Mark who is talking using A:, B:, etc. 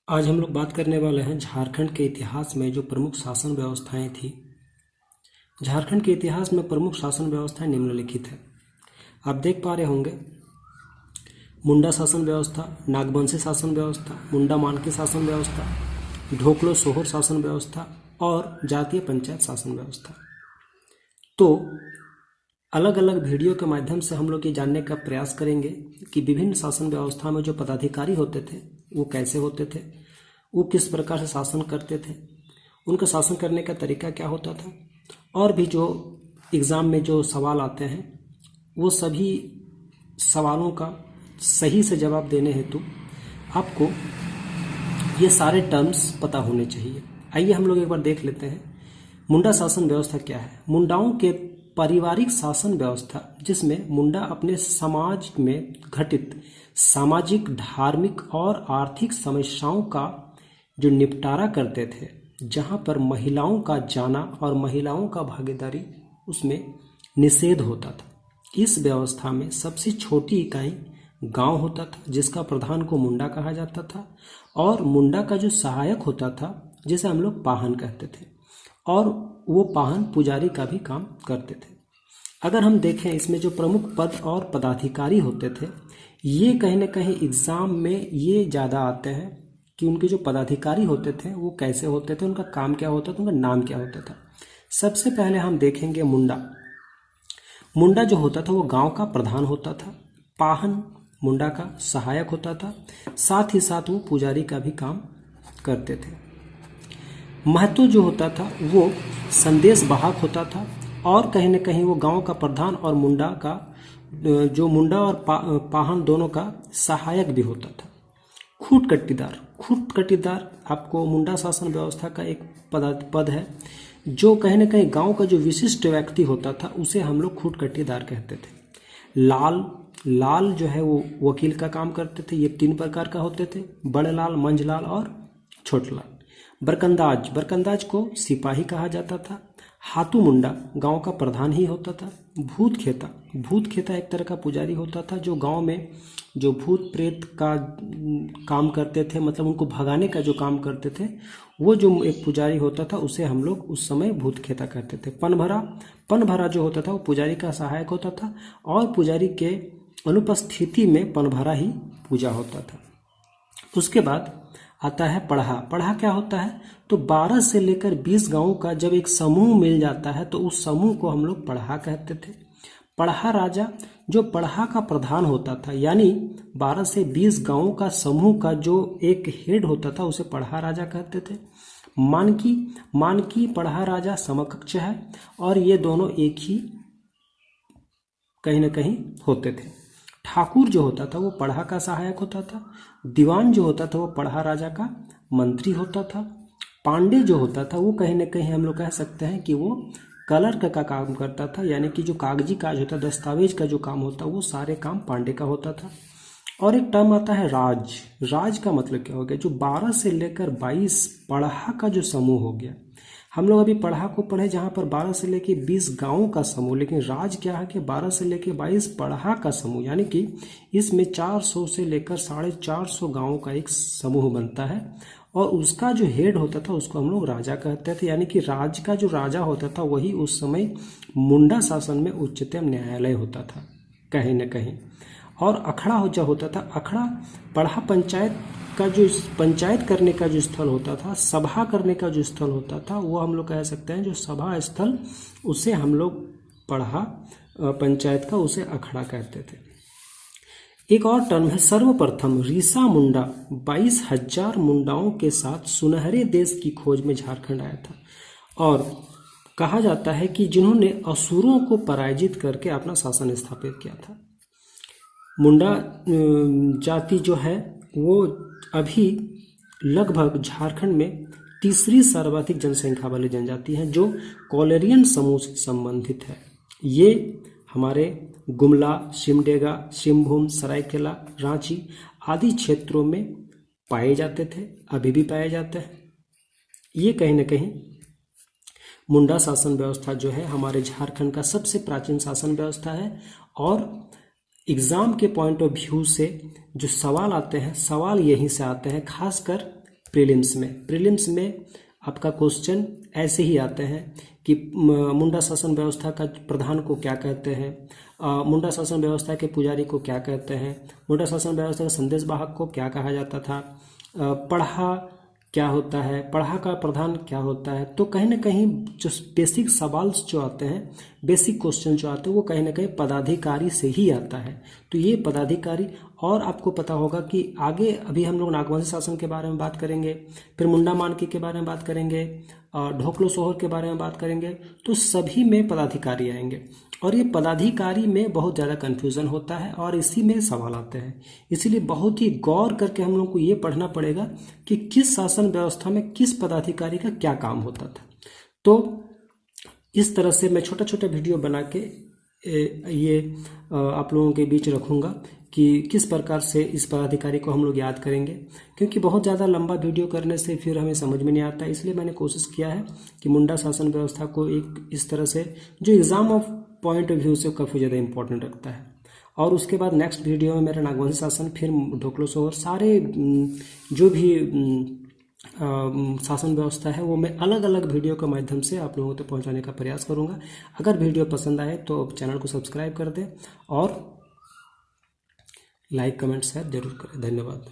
A: आज हम लोग बात करने वाले हैं झारखंड के इतिहास में जो प्रमुख शासन व्यवस्थाएं थी। झारखंड के इतिहास में प्रमुख शासन व्यवस्थाएं निम्नलिखित है। आप देख पा रहे होंगे मुंडा शासन व्यवस्था, नागवंशी शासन व्यवस्था, मुंडा मानकी शासन व्यवस्था, ढोकलो सोहर शासन व्यवस्था और जातीय पंचायत शासन व्यवस्था। तो अलग अलग वीडियो के माध्यम से हम लोग ये जानने का प्रयास करेंगे कि विभिन्न शासन व्यवस्था में जो पदाधिकारी होते थे वो कैसे होते थे, वो किस प्रकार से शासन करते थे, उनका शासन करने का तरीका क्या होता था, और भी जो एग्ज़ाम में जो सवाल आते हैं वो सभी सवालों का सही से जवाब देने हेतु आपको ये सारे टर्म्स पता होने चाहिए। आइए हम लोग एक बार देख लेते हैं मुंडा शासन व्यवस्था क्या है। मुंडाओं के पारिवारिक शासन व्यवस्था, जिसमें मुंडा अपने समाज में घटित सामाजिक, धार्मिक और आर्थिक समस्याओं का जो निपटारा करते थे, जहां पर महिलाओं का जाना और महिलाओं का भागीदारी उसमें निषेध होता था। इस व्यवस्था में सबसे छोटी इकाई गांव होता था, जिसका प्रधान को मुंडा कहा जाता था, और मुंडा का जो सहायक होता था जिसे हम लोग पाहन कहते थे, और वो पाहन पुजारी का भी काम करते थे। अगर हम देखें इसमें जो प्रमुख पद और पदाधिकारी होते थे, ये कहीं ना कहीं एग्ज़ाम में ये ज़्यादा आते हैं कि उनके जो पदाधिकारी होते थे वो कैसे होते थे, उनका काम क्या होता था, उनका नाम क्या होता था। सबसे पहले हम देखेंगे मुंडा। मुंडा जो होता था वो गांव का प्रधान होता था। पाहन मुंडा का सहायक होता था, साथ ही साथ वो पुजारी का भी काम करते थे। महतो जो होता था वो संदेश वाहक होता था, और कहीं न कहीं वो गांव का प्रधान और मुंडा का जो मुंडा और पाहन दोनों का सहायक भी होता था। खूट कटीदार आपको मुंडा शासन व्यवस्था का एक पद है, जो कहीं न कहीं गांव का जो विशिष्ट व्यक्ति होता था उसे हम लोग खूट कटीदार कहते थे। लाल जो है वो वकील का काम करते थे। ये 3 प्रकार का होते थे: बड़े लाल, मंझ लाल और छोट लाल। बरकंदाज को सिपाही कहा जाता था। हाथू मुंडा गांव का प्रधान ही होता था। भूत खेता एक तरह का पुजारी होता था, जो गांव में जो भूत प्रेत का काम करते थे, मतलब उनको भगाने का जो काम करते थे, वो जो एक पुजारी होता था उसे हम लोग उस समय भूत खेता कहते थे। पनभरा जो होता था वो पुजारी का सहायक होता था, और पुजारी के अनुपस्थिति में पनभरा ही पूजा होता था। उसके बाद आता है पढ़ा क्या होता है, तो 12 से लेकर 20 गांवों का जब एक समूह मिल जाता है तो उस समूह को हम लोग पढ़ा कहते थे। पढ़ा राजा जो पढ़ा का प्रधान होता था, यानी 12 से 20 गांवों का समूह का जो एक हेड होता था उसे पढ़ा राजा कहते थे। मानकी पढ़ा राजा समकक्ष है, और ये दोनों एक ही कहीं न कहीं होते थे। ठाकुर जो होता था वो पढ़ा का सहायक होता था। दीवान जो होता था वो पढ़ा राजा का मंत्री होता था। पांडे जो होता था वो कहीं न कहीं हम लोग कह सकते हैं कि वो क्लर्क का काम करता था, यानी कि जो कागजी काज होता, दस्तावेज का जो काम होता, वो सारे काम पांडे का होता था। और एक टर्म आता है राज का मतलब क्या हो गया, जो 12 से लेकर 22 पढ़ा का जो समूह हो गया। हम लोग अभी पढ़ा को पढ़े जहाँ पर 12 से लेकर 20 गांवों का समूह, लेकिन राज क्या है कि 12 से लेकर 22 पढ़ा का समूह, यानी कि इसमें 400 से लेकर 450 गांवों का एक समूह बनता है, और उसका जो हेड होता था उसको हम लोग राजा कहते थे। यानी कि राज का जो राजा होता था वही उस समय मुंडा शासन में उच्चतम न्यायालय होता था कहीं न कहीं। और अखड़ा जो होता था, अखड़ा पढ़ा पंचायत का जो पंचायत करने का जो स्थल होता था, सभा करने का जो स्थल होता था, वो हम लोग कह सकते हैं जो सभा स्थल, उसे हम लोग पढ़ा पंचायत का उसे अखड़ा कहते थे। एक और टर्म है सर्वप्रथम रीसा मुंडा 22,000 मुंडाओं के साथ सुनहरे देश की खोज में झारखंड आया था, और कहा जाता है कि जिन्होंने असुरों को पराजित करके अपना शासन स्थापित किया था। मुंडा जाति जो है वो अभी लगभग झारखंड में तीसरी सर्वाधिक जनसंख्या वाली जनजाति है, जो कोलेरियन समूह से संबंधित है। ये हमारे गुमला, सिमडेगा, सिंहभूम, सरायकेला, रांची आदि क्षेत्रों में पाए जाते थे, अभी भी पाए जाते हैं। ये कहीं न कहीं मुंडा शासन व्यवस्था जो है हमारे झारखंड का सबसे प्राचीन शासन व्यवस्था है। और एग्ज़ाम के पॉइंट ऑफ व्यू से जो सवाल आते हैं, सवाल यहीं से आते हैं, खासकर प्रीलिम्स में आपका क्वेश्चन ऐसे ही आते हैं कि मुंडा शासन व्यवस्था का प्रधान को क्या कहते हैं, मुंडा शासन व्यवस्था के पुजारी को क्या कहते हैं, मुंडा शासन व्यवस्था के संदेशवाहक को क्या कहा जाता था, पढ़ा क्या होता है, पढ़ा का प्रधान क्या होता है। तो कहीं ना कहीं जो बेसिक सवाल जो आते हैं, बेसिक क्वेश्चन जो आते हैं, वो कहीं ना कहीं पदाधिकारी से ही आता है। तो ये पदाधिकारी, और आपको पता होगा कि आगे अभी हम लोग नागवंशी शासन के बारे में बात करेंगे, फिर मुंडा मानकी के बारे में बात करेंगे, ढोकलो सोहर के बारे में बात करेंगे। तो सभी में पदाधिकारी आएंगे, और ये पदाधिकारी में बहुत ज़्यादा कन्फ्यूज़न होता है और इसी में सवाल आते हैं। इसीलिए बहुत ही गौर करके हम लोग को ये पढ़ना पड़ेगा कि किस शासन व्यवस्था में किस पदाधिकारी का क्या काम होता था। तो इस तरह से मैं छोटा छोटा वीडियो बना के ये आप लोगों के बीच रखूँगा कि किस प्रकार से इस पदाधिकारी को हम लोग याद करेंगे, क्योंकि बहुत ज़्यादा लंबा वीडियो करने से फिर हमें समझ में नहीं आता। इसलिए मैंने कोशिश किया है कि मुंडा शासन व्यवस्था को एक इस तरह से जो exam of point of view से काफ़ी ज़्यादा इंपॉर्टेंट रखता है। और उसके बाद नेक्स्ट वीडियो में मेरा नागवंशी शासन, फिर ढोकलो सोहर, सारे जो भी शासन व्यवस्था है वो मैं अलग अलग वीडियो के माध्यम से आप लोगों तक पहुंचाने का प्रयास करूंगा। अगर वीडियो पसंद आए तो चैनल को सब्सक्राइब कर दें और लाइक कमेंट शेयर जरूर करें। धन्यवाद।